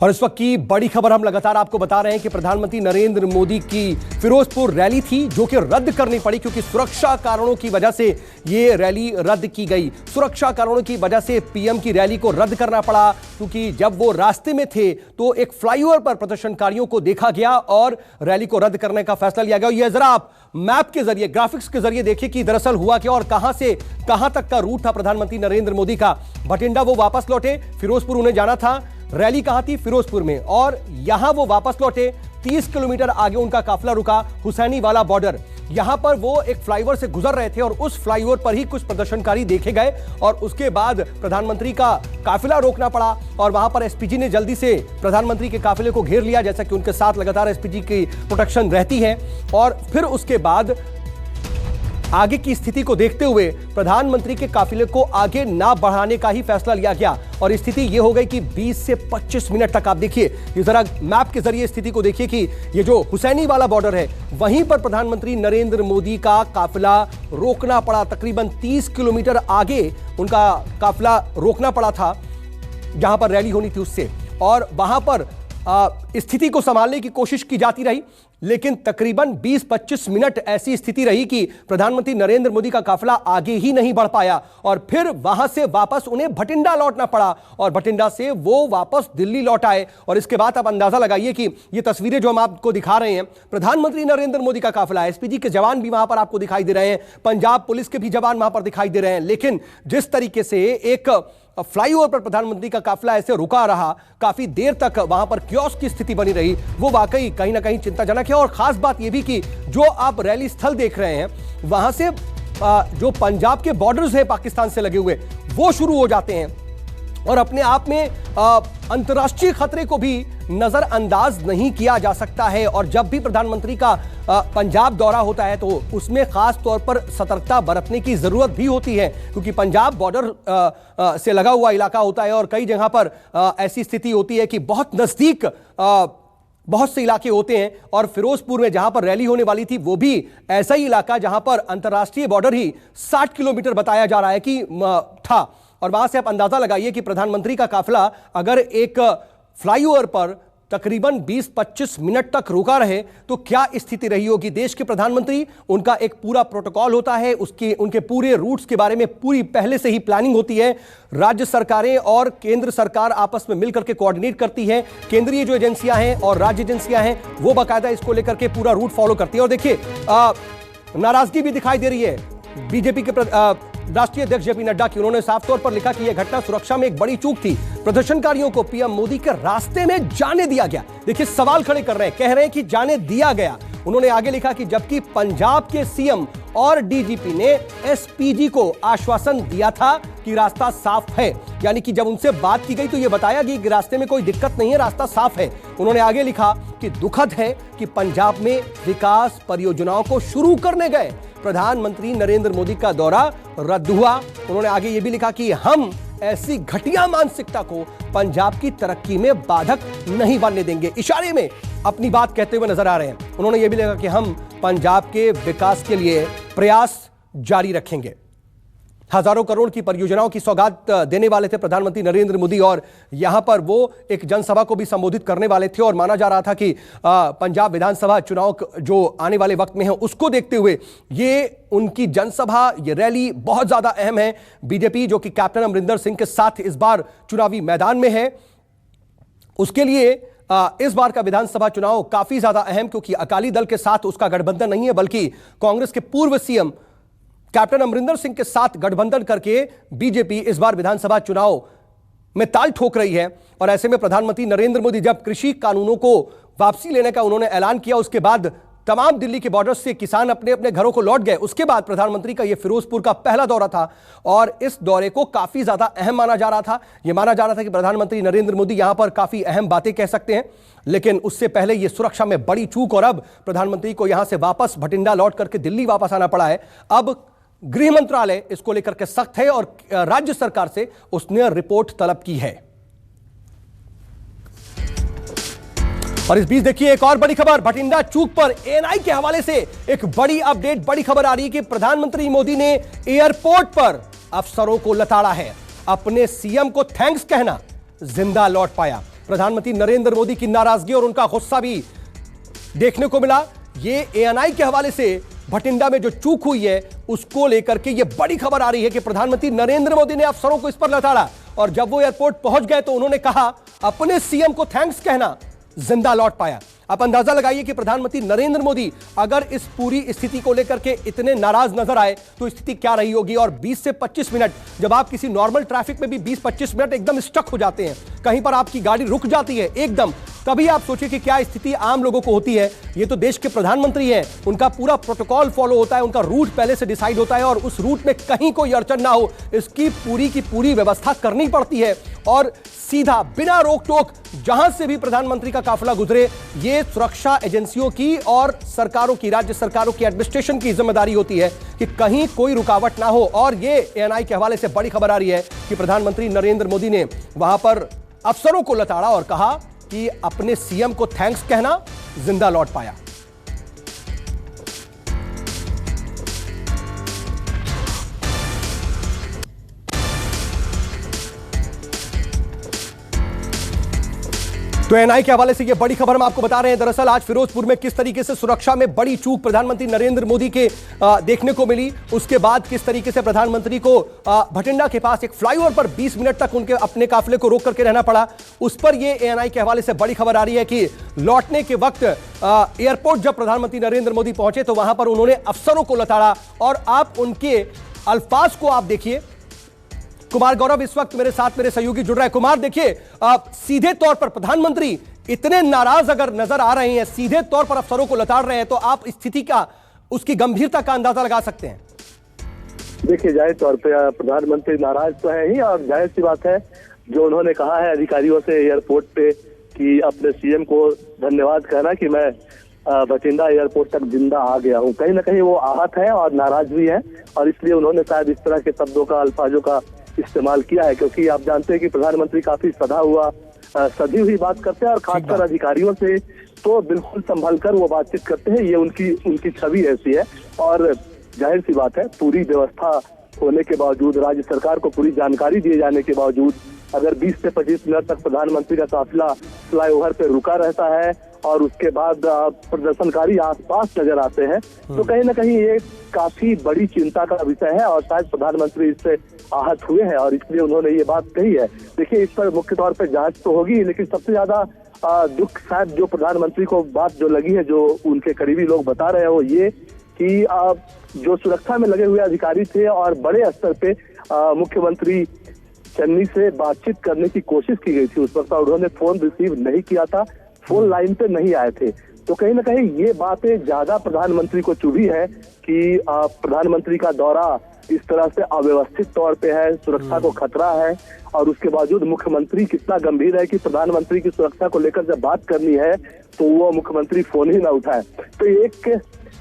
और इस वक्त की बड़ी खबर हम लगातार आपको बता रहे हैं कि प्रधानमंत्री नरेंद्र मोदी की फिरोजपुर रैली थी जो कि रद्द करनी पड़ी क्योंकि सुरक्षा कारणों की वजह से यह रैली रद्द की गई। सुरक्षा कारणों की वजह से पीएम की रैली को रद्द करना पड़ा क्योंकि जब वो रास्ते में थे तो एक फ्लाईओवर पर प्रदर्शनकारियों को देखा गया और रैली को रद्द करने का फैसला लिया गया। यह जरा आप मैप के जरिए, ग्राफिक्स के जरिए देखिए कि दरअसल हुआ क्या और कहां से कहां तक का रूट था प्रधानमंत्री नरेंद्र मोदी का। भटिंडा वो वापस लौटे, फिरोजपुर उन्हें जाना था, रैली कहां थी? फिरोजपुर में, और यहां वो वापस लौटे। 30 किलोमीटर आगे उनका काफिला रुका हुसैनी वाला बॉर्डर। यहां पर वो एक फ्लाईओवर से गुजर रहे थे और उस फ्लाईओवर पर ही कुछ प्रदर्शनकारी देखे गए और उसके बाद प्रधानमंत्री का काफिला रोकना पड़ा और वहां पर एसपीजी ने जल्दी से प्रधानमंत्री के काफिले को घेर लिया, जैसा कि उनके साथ लगातार एसपीजी की प्रोटेक्शन रहती है। और फिर उसके बाद आगे की स्थिति को देखते हुए प्रधानमंत्री के काफिले को आगे ना बढ़ाने का ही फैसला लिया गया और स्थिति यह हो गई कि 20 से 25 मिनट तक, आप देखिए, ये जरा मैप के जरिए स्थिति को देखिए कि ये जो हुसैनी वाला बॉर्डर है वहीं पर प्रधानमंत्री नरेंद्र मोदी का काफिला रोकना पड़ा। तकरीबन 30 किलोमीटर आगे उनका काफिला रोकना पड़ा था जहां पर रैली होनी थी उससे, और वहां पर स्थिति को संभालने की कोशिश की जाती रही, लेकिन तकरीबन 20-25 मिनट ऐसी स्थिति रही कि प्रधानमंत्री नरेंद्र मोदी का काफिला आगे ही नहीं बढ़ पाया और फिर वहां से वापस उन्हें भटिंडा लौटना पड़ा और भटिंडा से वो वापस दिल्ली लौट आए। और इसके बाद आप अंदाजा लगाइए कि ये तस्वीरें जो हम आपको दिखा रहे हैं, प्रधानमंत्री नरेंद्र मोदी का काफिला, एसपीजी के जवान भी वहां पर आपको दिखाई दे रहे हैं, पंजाब पुलिस के भी जवान वहां पर दिखाई दे रहे हैं, लेकिन जिस तरीके से एक फ्लाईओवर पर प्रधानमंत्री का काफिला ऐसे रुका रहा, काफी देर तक वहां पर क्योस की स्थिति बनी रही, वो वाकई कहीं ना कहीं चिंताजनक है। और खास बात यह भी कि जो आप रैली स्थल देख रहे हैं वहां से जो पंजाब के बॉर्डर्स हैं पाकिस्तान से लगे हुए वो शुरू हो जाते हैं और अपने आप में अंतर्राष्ट्रीय खतरे को भी नजरअंदाज नहीं किया जा सकता है। और जब भी प्रधानमंत्री का पंजाब दौरा होता है तो उसमें खास तौर पर सतर्कता बरतने की जरूरत भी होती है क्योंकि पंजाब बॉर्डर से लगा हुआ इलाका होता है और कई जगह पर ऐसी स्थिति होती है कि बहुत नजदीक बहुत से इलाके होते हैं। और फिरोजपुर में जहां पर रैली होने वाली थी वो भी ऐसा ही इलाका जहां पर अंतर्राष्ट्रीय बॉर्डर ही 60 किलोमीटर बताया जा रहा है कि था। और वहां से आप अंदाजा लगाइए कि प्रधानमंत्री का काफिला अगर एक फ्लाईओवर पर तकरीबन 20-25 मिनट तक रुका रहे तो क्या स्थिति रही होगी। देश के प्रधानमंत्री, उनका एक पूरा प्रोटोकॉल होता है, उनके पूरे रूट्स के बारे में पूरी पहले से ही प्लानिंग होती है। राज्य सरकारें और केंद्र सरकार आपस में मिलकर के कोऑर्डिनेट करती है। केंद्रीय जो एजेंसियां हैं और राज्य एजेंसियां हैं वो बाकायदा इसको लेकर के पूरा रूट फॉलो करती है। और देखिए नाराजगी भी दिखाई दे रही है बीजेपी के राष्ट्रीय अध्यक्ष जेपी नड्डा की। उन्होंने साफ तौर पर लिखा कि यह घटना सुरक्षा में एक बड़ी चूक थी, प्रदर्शनकारियों को पीएम मोदी के रास्ते में जाने दिया गया। देखिए सवाल खड़े कर रहे हैं, कह रहे हैं कि जाने दिया गया। उन्होंने आगे लिखा कि जबकि पंजाब के सीएम और डीजीपी ने एसपीजी को आश्वासन दिया था कि रास्ता साफ है, यानी कि जब उनसे बात की गई तो यह बताया गया कि रास्ते में कोई दिक्कत नहीं है, रास्ता साफ है। उन्होंने आगे लिखा कि दुखद है कि पंजाब में विकास परियोजनाओं को शुरू करने गए प्रधानमंत्री नरेंद्र मोदी का दौरा रद्द हुआ। उन्होंने आगे यह भी लिखा कि हम ऐसी घटिया मानसिकता को पंजाब की तरक्की में बाधक नहीं बनने देंगे। इशारे में अपनी बात कहते हुए नजर आ रहे हैं। उन्होंने यह भी लिखा कि हम पंजाब के विकास के लिए प्रयास जारी रखेंगे। हजारों करोड़ की परियोजनाओं की सौगात देने वाले थे प्रधानमंत्री नरेंद्र मोदी और यहां पर वो एक जनसभा को भी संबोधित करने वाले थे और माना जा रहा था कि पंजाब विधानसभा चुनाव जो आने वाले वक्त में है उसको देखते हुए ये उनकी जनसभा, ये रैली बहुत ज्यादा अहम है। बीजेपी जो कि कैप्टन अमरिंदर सिंह के साथ इस बार चुनावी मैदान में है, उसके लिए इस बार का विधानसभा चुनाव काफी ज्यादा अहम, क्योंकि अकाली दल के साथ उसका गठबंधन नहीं है बल्कि कांग्रेस के पूर्व सीएम कैप्टन अमरिंदर सिंह के साथ गठबंधन करके बीजेपी इस बार विधानसभा चुनाव में ताल ठोक रही है। और ऐसे में प्रधानमंत्री नरेंद्र मोदी जब कृषि कानूनों को वापसी लेने का उन्होंने ऐलान किया, उसके बाद तमाम दिल्ली के बॉर्डर से किसान अपने अपने घरों को लौट गए। उसके बाद प्रधानमंत्री का यह फिरोजपुर का पहला दौरा था और इस दौरे को काफी ज्यादा अहम माना जा रहा था। यह माना जा रहा था कि प्रधानमंत्री नरेंद्र मोदी यहां पर काफी अहम बातें कह सकते हैं, लेकिन उससे पहले यह सुरक्षा में बड़ी चूक और अब प्रधानमंत्री को यहां से वापस भटिंडा लौट करके दिल्ली वापस आना पड़ा है। अब गृह मंत्रालय इसको लेकर के सख्त है और राज्य सरकार से उसने रिपोर्ट तलब की है। और इस बीच देखिए एक और बड़ी खबर, भटिंडा चूक पर एएनआई के हवाले से एक बड़ी अपडेट, बड़ी खबर आ रही है कि प्रधानमंत्री मोदी ने एयरपोर्ट पर अफसरों को लताड़ा है। अपने सीएम को थैंक्स कहना जिंदा लौट पाया। प्रधानमंत्री नरेंद्र मोदी की नाराजगी और उनका गुस्सा भी देखने को मिला। ये एएनआई के हवाले से भटिंडा में जो चूक हुई है उसको लेकर के ये बड़ी खबर आ रही है कि प्रधानमंत्री नरेंद्र मोदी ने अफसरों को इस पर लताड़ा और जब वो एयरपोर्ट पहुंच गए तो उन्होंने कहा अपने सीएम को थैंक्स कहना जिंदा लौट पाया। आप अंदाजा लगाइए कि प्रधानमंत्री नरेंद्र मोदी अगर इस पूरी स्थिति को लेकर के इतने नाराज नजर आए तो स्थिति क्या रही होगी। और 20 से 25 मिनट, जब आप किसी नॉर्मल ट्रैफिक में भी 20-25 मिनट एकदम स्टक हो जाते हैं, कहीं पर आपकी गाड़ी रुक जाती है एकदम, तभी आप सोचिए कि क्या स्थिति आम लोगों को होती है। ये तो देश के प्रधानमंत्री हैं, उनका पूरा प्रोटोकॉल फॉलो होता है, उनका रूट पहले से डिसाइड होता है और उस रूट में कहीं कोई अड़चन ना हो इसकी पूरी की पूरी व्यवस्था करनी पड़ती है। और सीधा बिना रोक टोक जहां से भी प्रधानमंत्री का काफिला गुजरे, ये सुरक्षा एजेंसियों की और सरकारों की, राज्य सरकारों की एडमिनिस्ट्रेशन की जिम्मेदारी होती है कि कहीं कोई रुकावट ना हो। और ये एएनआई के हवाले से बड़ी खबर आ रही है कि प्रधानमंत्री नरेंद्र मोदी ने वहां पर अफसरों को लताड़ा और कहा कि अपने सीएम को थैंक्स कहना जिंदा लौट पाया। तो एएनआई के हवाले से ये बड़ी खबर हम आपको बता रहे हैं। दरअसल आज फिरोजपुर में किस तरीके से सुरक्षा में बड़ी चूक प्रधानमंत्री नरेंद्र मोदी के देखने को मिली, उसके बाद किस तरीके से प्रधानमंत्री को भटिंडा के पास एक फ्लाईओवर पर 20 मिनट तक उनके अपने काफिले को रोक करके रहना पड़ा, उस पर ये एएनआई के हवाले से बड़ी खबर आ रही है कि लौटने के वक्त एयरपोर्ट जब प्रधानमंत्री नरेंद्र मोदी पहुंचे तो वहां पर उन्होंने अफसरों को लताड़ा। और आप उनके अल्फाज को आप देखिए। कुमार गौरव इस वक्त मेरे साथ, मेरे सहयोगी जुड़ रहे हैं। कुमार देखिए, सीधे तौर पर प्रधानमंत्री इतने नाराज अगर नजर आ रहे हैं, सीधे तौर पर अफसरों को लताड़ रहे हैं, तो आप स्थिति का, उसकी गंभीरता का अंदाजा लगा सकते हैं। देखिए, जाहिर तौर पे प्रधानमंत्री नाराज तो है ही और जाहिर सी बात है जो उन्होंने कहा है अधिकारियों से एयरपोर्ट पे कि अपने सीएम को धन्यवाद कहना कि मैं भटिंडा एयरपोर्ट तक जिंदा आ गया हूं, कहीं ना कहीं वो आहत है और नाराज भी है और इसलिए उन्होंने शायद इस तरह के शब्दों का, अल्फाजों का इस्तेमाल किया है। क्योंकि आप जानते हैं कि प्रधानमंत्री काफी सधी हुई बात करते हैं और खासकर अधिकारियों से तो बिल्कुल संभल कर वो बातचीत करते हैं। ये उनकी छवि ऐसी है और जाहिर सी बात है पूरी व्यवस्था होने के बावजूद, राज्य सरकार को पूरी जानकारी दिए जाने के बावजूद अगर 20 से 25 मिनट तक प्रधानमंत्री का काफिला फ्लाईओवर पे रुका रहता है और उसके बाद प्रदर्शनकारी आसपास नजर आते हैं तो कहीं ना कहीं ये काफी बड़ी चिंता का विषय है और शायद प्रधानमंत्री इससे आहत हुए हैं और इसलिए उन्होंने ये बात कही है। देखिए, इस पर मुख्य तौर पर जांच तो होगी, लेकिन सबसे ज्यादा दुख शायद जो प्रधानमंत्री को बात जो लगी है, जो उनके करीबी लोग बता रहे हैं, वो ये कि जो सुरक्षा में लगे हुए अधिकारी थे और बड़े स्तर पे मुख्यमंत्री चन्नी से बातचीत करने की कोशिश की गई थी उस वक्त और उन्होंने फोन रिसीव नहीं किया था, फोन लाइन पे नहीं आए थे। तो कहीं ना कहीं ये बातें ज्यादा प्रधानमंत्री को चुभी है कि प्रधानमंत्री का दौरा इस तरह से अव्यवस्थित तौर पे है, सुरक्षा को खतरा है और उसके बावजूद मुख्यमंत्री कितना गंभीर है कि प्रधानमंत्री की सुरक्षा को लेकर जब बात करनी है तो वो मुख्यमंत्री फोन ही ना उठाए। तो एक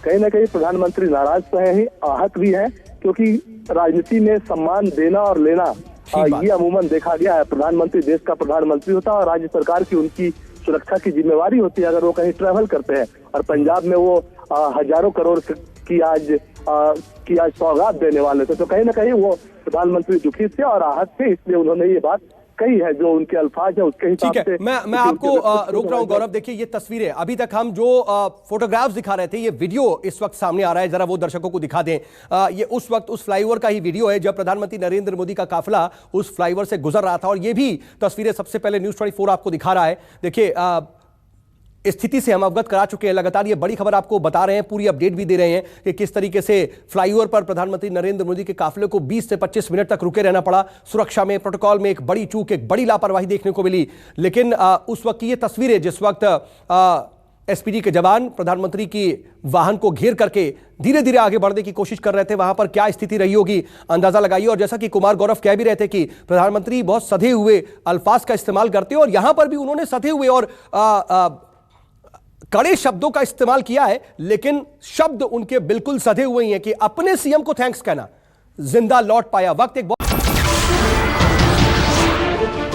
कहीं ना कहीं प्रधानमंत्री नाराज तो है ही, आहत भी है, क्योंकि राजनीति में सम्मान देना और लेना ये अमूमन देखा गया है। प्रधानमंत्री देश का प्रधानमंत्री होता है और राज्य सरकार की उनकी सुरक्षा की जिम्मेवारी होती है अगर वो कहीं ट्रैवल करते हैं और पंजाब में वो हजारों करोड़ की आज सौगात देने वाले थे। तो कहीं ना कहीं वो प्रधानमंत्री दुखी थे और आहत थे, इसलिए उन्होंने ये बात कही है, जो उनके अल्फाज है उसके हिसाब से। मैं आपको रोक रहा हूं गौरव। देखिए, ये तस्वीरें अभी तक हम जो फोटोग्राफ्स दिखा रहे थे, ये वीडियो इस वक्त सामने आ रहा है, जरा वो दर्शकों को दिखा दें। ये उस वक्त उस फ्लाईओवर का ही वीडियो है जब प्रधानमंत्री नरेंद्र मोदी का काफिला उस फ्लाईओवर से गुजर रहा था और ये भी तस्वीरें सबसे पहले न्यूज़ 24 आपको दिखा रहा है। देखिए, स्थिति से हम अवगत करा चुके हैं, लगातार ये बड़ी खबर आपको बता रहे हैं, पूरी अपडेट भी दे रहे हैं कि किस तरीके से फ्लाईओवर पर प्रधानमंत्री नरेंद्र मोदी के काफिले को 20 से 25 मिनट तक रुके रहना पड़ा। सुरक्षा में, प्रोटोकॉल में एक बड़ी चूक, एक बड़ी लापरवाही देखने को मिली। लेकिन उस वक्त की ये तस्वीरें जिस वक्त एसपीजी के जवान प्रधानमंत्री की वाहन को घेर करके धीरे धीरे आगे बढ़ने की कोशिश कर रहे थे, वहां पर क्या स्थिति रही होगी अंदाजा लगाइए। और जैसा कि कुमार गौरव कह भी रहे थे कि प्रधानमंत्री बहुत सधे हुए अल्फाज का इस्तेमाल करते हैं और यहां पर भी उन्होंने सधे हुए और कड़े शब्दों का इस्तेमाल किया है, लेकिन शब्द उनके बिल्कुल सधे हुए ही हैं कि अपने सीएम को थैंक्स कहना जिंदा लौट पाया। वक्त एक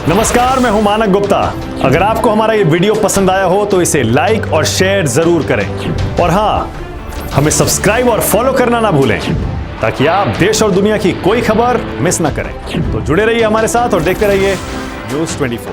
नमस्कार, मैं हूं मानक गुप्ता। अगर आपको हमारा ये वीडियो पसंद आया हो तो इसे लाइक और शेयर जरूर करें और हां, हमें सब्सक्राइब और फॉलो करना ना भूलें ताकि आप देश और दुनिया की कोई खबर मिस ना करें। तो जुड़े रहिए हमारे साथ और देखते रहिए न्यूज़ 24।